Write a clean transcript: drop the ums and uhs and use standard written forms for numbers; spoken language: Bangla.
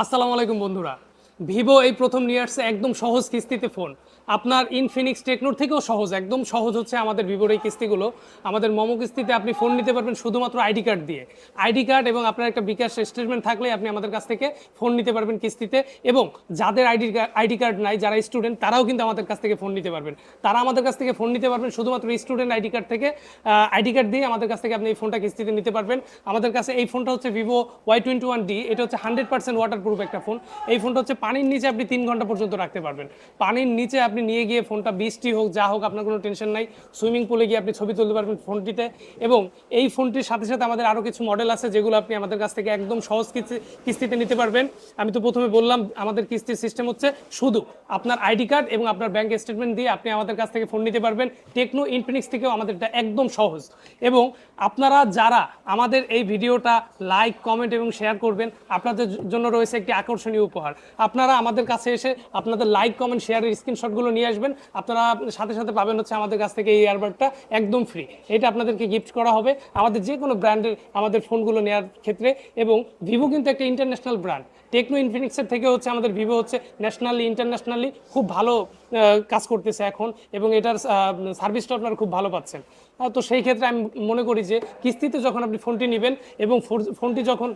আসসালামু আলাইকুম বন্ধুরা। ভিভো এই প্রথম নিয়ে আসছে একদম সহজ কিস্তিতে ফোন। আপনার ইনফিনিক্স টেকনোর থেকেও সহজ, একদম সহজ হচ্ছে আমাদের ভিভোর এই কিস্তিগুলো। আমাদের মোমো কিস্তিতে আপনি ফোন নিতে পারবেন শুধুমাত্র আইডি কার্ড দিয়ে। আইডি কার্ড এবং আপনার একটা বিকাশ স্টেটমেন্ট থাকলে আপনি আমাদের কাছ থেকে ফোন নিতে পারবেন কিস্তিতে। এবং যাদের আইডি কার্ড নাই, যারা স্টুডেন্ট, তারাও কিন্তু আমাদের কাছ থেকে ফোন নিতে পারবেন। তারা আমাদের কাছ থেকে ফোন নিতে পারবেন শুধুমাত্র স্টুডেন্ট আইডি কার্ড থেকে। আইডি কার্ড দিয়ে আমাদের কাছ থেকে আপনি এই ফোনটা কিস্তিতে নিতে পারবেন। আমাদের কাছে এই ফোনটা হচ্ছে ভিভো Y21D। এটা হচ্ছে 100% ওয়াটারপ্রুফ একটা ফোন। এই ফোনটা হচ্ছে পানির নিচে আপনি 3 ঘন্টা পর্যন্ত রাখতে পারবেন। পানির নিচে আপনি নিয়ে গিয়ে ফোনটা বৃষ্টি হোক যা হোক আপনার কোনো টেনশন নাই, সুইমিং পুলে গিয়ে আপনি ছবি তুলতে পারবেন ফোনটিতে। এবং এই ফোনটির সাথে সাথে আমাদের আরও কিছু মডেল আছে যেগুলো আপনি আমাদের কাছ থেকে একদম সহজ কিস্তিতে নিতে পারবেন। আমি তো প্রথমে বললাম আমাদের কিস্তির সিস্টেম হচ্ছে শুধু আপনার আইডি কার্ড এবং আপনার ব্যাংক স্টেটমেন্ট দিয়ে আপনি আমাদের কাছ থেকে ফোন নিতে পারবেন। টেকনো ইনফিনিক্স থেকেও আমাদের এটা একদম সহজ। এবং আপনারা যারা আমাদের এই ভিডিওটা লাইক, কমেন্ট এবং শেয়ার করবেন, আপনাদের জন্য রয়েছে একটি আকর্ষণীয় উপহার। আপনারা আমাদের কাছে এসে আপনাদের লাইক, কমেন্ট, শেয়ারের স্ক্রিনশটগুলো নিয়ে আসবেন। আপনারা সাথে সাথে পাবেন হচ্ছে আমাদের কাছ থেকে এই ইয়ারবাডটা একদম ফ্রি। এটা আপনাদেরকে গিফট করা হবে আমাদের যে কোনো ব্র্যান্ডের আমাদের ফোনগুলো নেওয়ার ক্ষেত্রে। এবং ভিভো কিন্তু একটা ইন্টারন্যাশনাল ব্র্যান্ড। টেকনো ইনফিনিক্সের থেকে হচ্ছে আমাদের ভিভো হচ্ছে ন্যাশনালি, ইন্টারন্যাশনালি খুব ভালো কাজ করতেছে এখন। এবং এটার সার্ভিসটা আপনারা খুব ভালো পাচ্ছেন। তো সেই ক্ষেত্রে আমি মনে করি যে কিস্তিতে যখন আপনি ফোনটি নেবেন এবং ফোনটি যখন